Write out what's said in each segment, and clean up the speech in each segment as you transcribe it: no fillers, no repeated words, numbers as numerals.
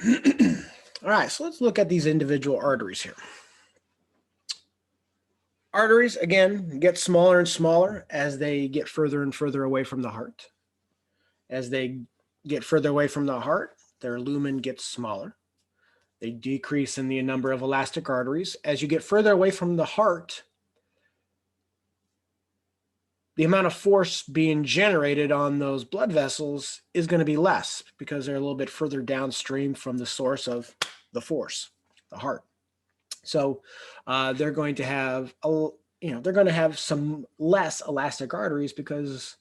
All right, so let's look at these individual arteries here. Arteries, again, get smaller and smaller as they get further and further away from the heart. As they get further away from the heart, their lumen gets smaller. They decrease in the number of elastic arteries. As you get further away from the heart, the amount of force being generated on those blood vessels is going to be less because they're a little bit further downstream from the source of the force, the heart. So they're going to have some less elastic arteries because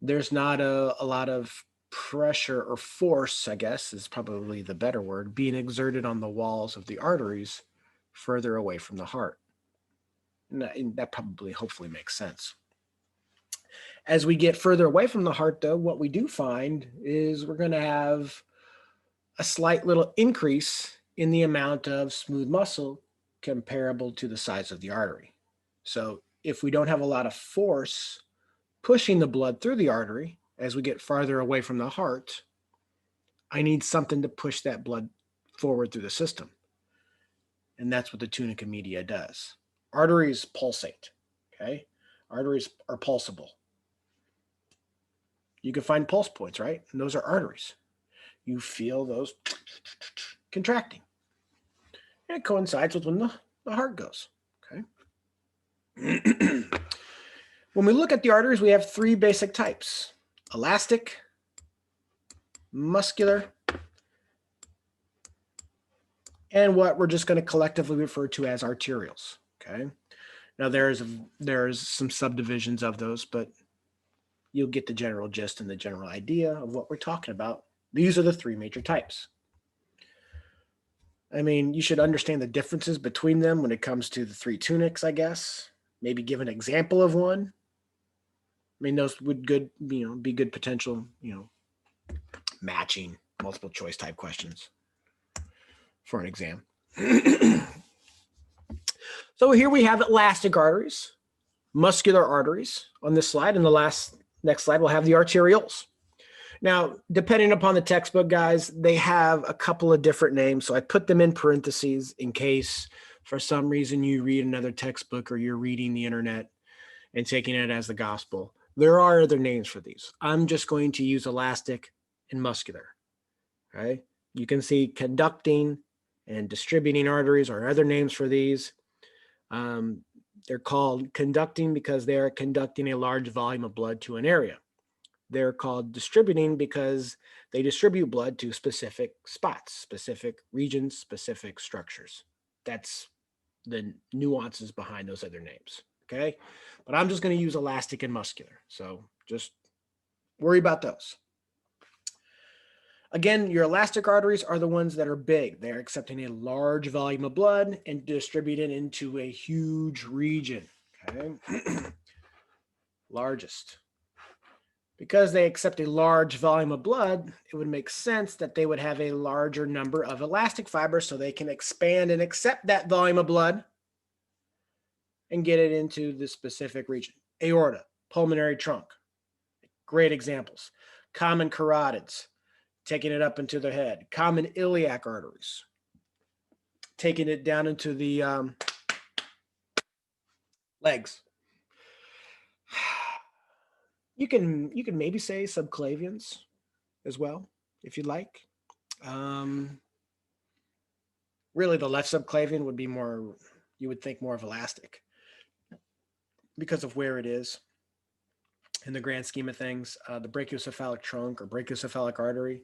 there's not a lot of pressure or force, I guess is probably the better word, being exerted on the walls of the arteries further away from the heart. And that probably hopefully makes sense. As we get further away from the heart, though, what we do find is we're going to have a slight little increase in the amount of smooth muscle comparable to the size of the artery. So if we don't have a lot of force pushing the blood through the artery as we get farther away from the heart, I need something to push that blood forward through the system. And that's what the tunica media does. Arteries pulsate, okay? Arteries are pulsable. You can find pulse points, right? And those are arteries. You feel those contracting. And it coincides with when the heart goes, okay? When we look at the arteries, we have three basic types: elastic, muscular, and what we're just going to collectively refer to as arterioles, okay? Now there's some subdivisions of those, but you'll get the general gist and the general idea of what we're talking about. These are the three major types. I mean, you should understand the differences between them when it comes to the three tunics, I guess. Maybe give an example of one. I mean, those would be good potential, matching multiple choice type questions for an exam. So here we have elastic arteries, muscular arteries on this slide. And the next slide, we'll have the arterioles. Now, depending upon the textbook, guys, they have a couple of different names. So I put them in parentheses in case for some reason you read another textbook or you're reading the internet and taking it as the gospel. There are other names for these. I'm just going to use elastic and muscular. Okay? You can see conducting and distributing arteries are other names for these. They're called conducting because they are conducting a large volume of blood to an area. They're called distributing because they distribute blood to specific spots, specific regions, specific structures. That's the nuances behind those other names, okay? But I'm just going to use elastic and muscular, so just worry about those. Again, your elastic arteries are the ones that are big. They're accepting a large volume of blood and distribute it into a huge region, okay? Largest. Because they accept a large volume of blood, it would make sense that they would have a larger number of elastic fibers so they can expand and accept that volume of blood and get it into the specific region. Aorta, pulmonary trunk, great examples. Common carotids, taking it up into the head. Common iliac arteries, taking it down into the legs. You can maybe say subclavians as well, if you'd like. Really, the left subclavian would be more, you would think more of elastic because of where it is in the grand scheme of things. The brachiocephalic trunk or brachiocephalic artery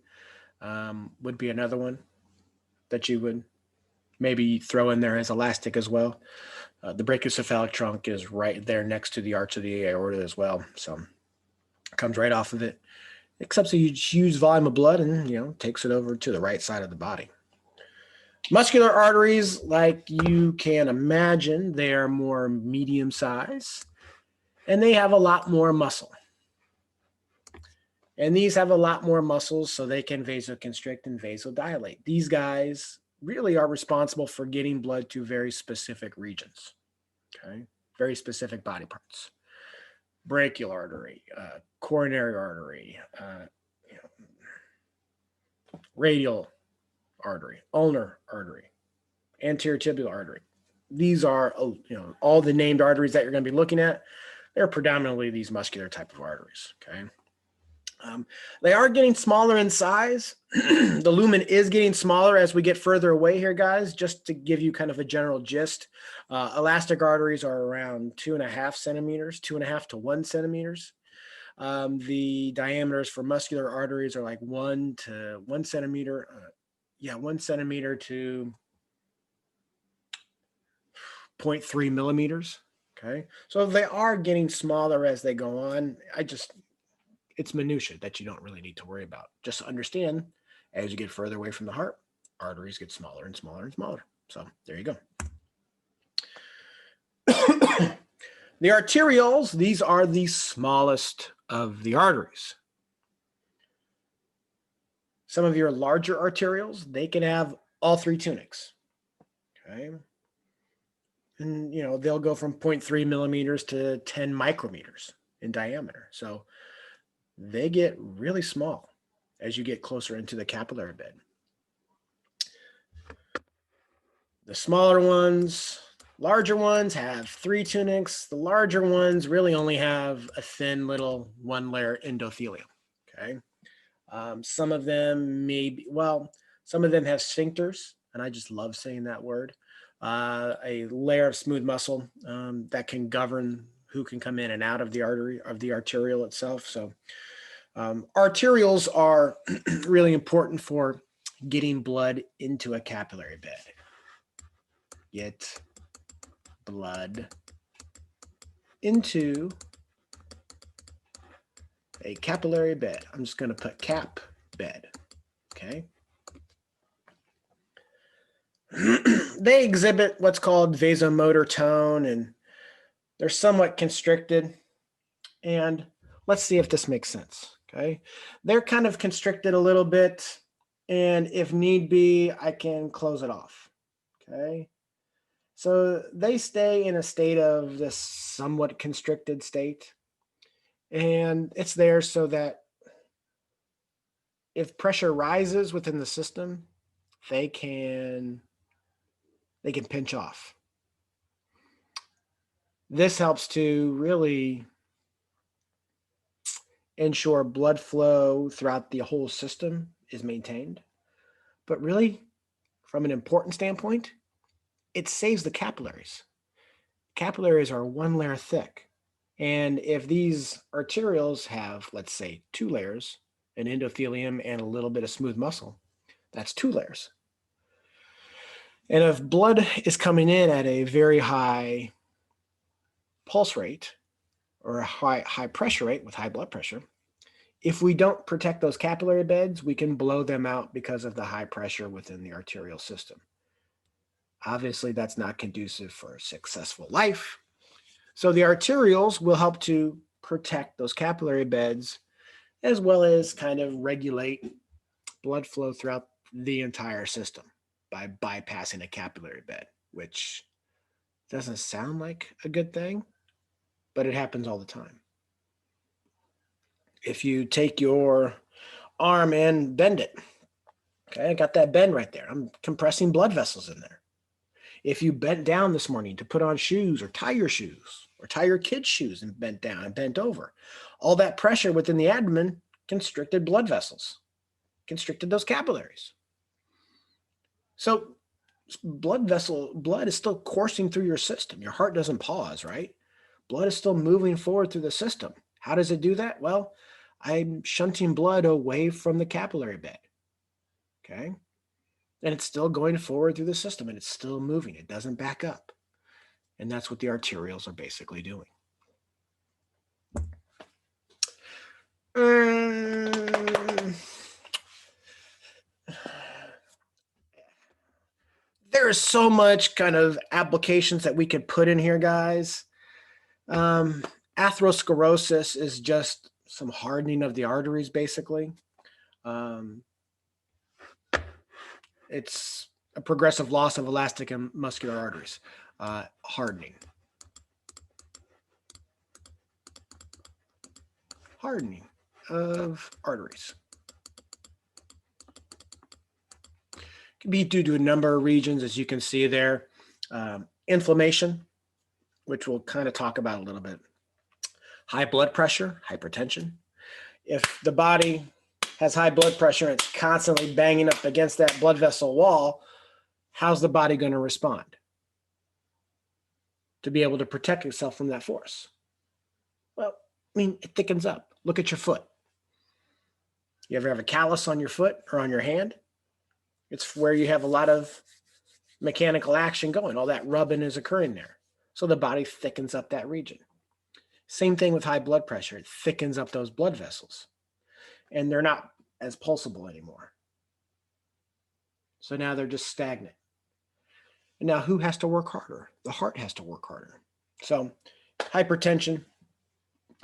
would be another one that you would maybe throw in there as elastic as well. The brachiocephalic trunk is right there next to the arch of the aorta as well. So it comes right off of it, accepts a huge volume of blood and, takes it over to the right side of the body. Muscular arteries, like you can imagine, they are more medium size and they have a lot more muscle. And these have a lot more muscles so they can vasoconstrict and vasodilate. These guys really are responsible for getting blood to very specific regions, okay? Very specific body parts. Brachial artery, coronary artery, radial artery, ulnar artery, anterior tibial artery. These are, all the named arteries that you're going to be looking at. They're predominantly these muscular type of arteries, okay? They are getting smaller in size. The lumen is getting smaller as we get further away here, guys, just to give you kind of a general gist. Elastic arteries are around 2.5 centimeters, 2.5 to 1 centimeters. The diameters for muscular arteries are like 1 to 1 centimeter. 1 centimeter to 0.3 millimeters. Okay. So they are getting smaller as they go on. It's minutia that you don't really need to worry about. Just understand as you get further away from the heart, arteries get smaller and smaller and smaller. So there you go. The arterioles, these are the smallest of the arteries. Some of your larger arterioles, they can have all 3 tunics. Okay. And, they'll go from 0.3 millimeters to 10 micrometers in diameter. So they get really small as you get closer into the capillary bed. The smaller ones, larger ones have 3 tunics. The larger ones really only have a thin little 1-layer endothelium. Okay. Some of them some of them have sphincters, and I just love saying that word. A layer of smooth muscle that can govern who can come in and out of the artery, of the arteriole itself. So arterioles are really important for getting blood into a capillary bed. Get blood into a capillary bed. I'm just going to put cap bed. Okay. They exhibit what's called vasomotor tone, and they're somewhat constricted. And let's see if this makes sense. Okay. They're kind of constricted a little bit, and if need be, I can close it off. Okay. So they stay in a state of this somewhat constricted state, and it's there so that if pressure rises within the system, they can pinch off. This helps to really ensure blood flow throughout the whole system is maintained. But really, from an important standpoint, it saves the capillaries. Capillaries are 1 layer thick. And if these arterioles have, let's say, 2 layers, an endothelium and a little bit of smooth muscle, that's 2 layers. And if blood is coming in at a very high pulse rate or a high pressure rate with high blood pressure, if we don't protect those capillary beds, we can blow them out because of the high pressure within the arterial system. Obviously, that's not conducive for a successful life. So the arterioles will help to protect those capillary beds as well as kind of regulate blood flow throughout the entire system by bypassing a capillary bed, which doesn't sound like a good thing, but it happens all the time. If you take your arm and bend it, okay, I got that bend right there. I'm compressing blood vessels in there. If you bent down this morning to put on shoes or tie your shoes or tie your kids' shoes and bent down and bent over, all that pressure within the abdomen constricted blood vessels, constricted those capillaries. So blood is still coursing through your system. Your heart doesn't pause, right? Blood is still moving forward through the system. How does it do that? Well, I'm shunting blood away from the capillary bed. Okay. And it's still going forward through the system and it's still moving. It doesn't back up. And that's what the arterioles are basically doing. There is so much kind of applications that we could put in here, guys. Atherosclerosis is just some hardening of the arteries, basically. It's a progressive loss of elastic and muscular arteries. Hardening of arteries. Can be due to a number of regions, as you can see there. Inflammation, which we'll kind of talk about a little bit. High blood pressure, hypertension. If the body has high blood pressure and it's constantly banging up against that blood vessel wall, how's the body going to respond to be able to protect itself from that force? Well, I mean, it thickens up. Look at your foot. You ever have a callus on your foot or on your hand? It's where you have a lot of mechanical action going. All that rubbing is occurring there. So the body thickens up that region. Same thing with high blood pressure. It thickens up those blood vessels. And they're not as pulsable anymore. So now they're just stagnant. And now who has to work harder? The heart has to work harder. So hypertension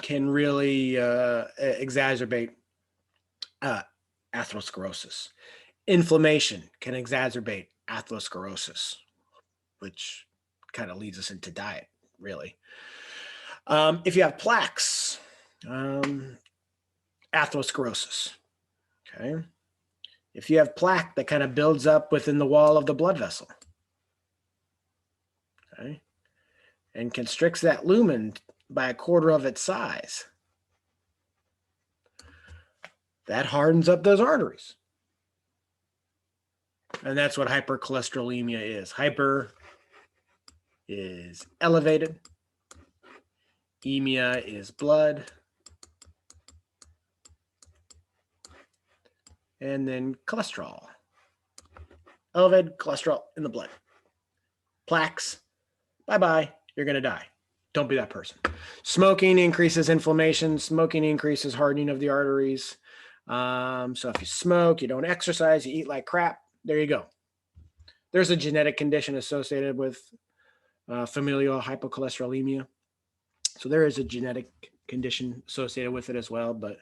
can really exacerbate atherosclerosis. Inflammation can exacerbate atherosclerosis, which kind of leads us into diet, really. If you have plaques, atherosclerosis, okay? If you have plaque that kind of builds up within the wall of the blood vessel, okay, and constricts that lumen by a quarter of its size, that hardens up those arteries. And that's what hypercholesterolemia is. Hyper is elevated. Emia is blood. And then cholesterol. Elevated cholesterol in the blood. Plaques, bye-bye, you're going to die. Don't be that person. Smoking increases inflammation. Smoking increases hardening of the arteries. So if you smoke, you don't exercise, you eat like crap, there you go. There's a genetic condition associated with familial hypercholesterolemia. So there is a genetic condition associated with it as well, but it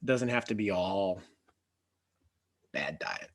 doesn't have to be all bad diet.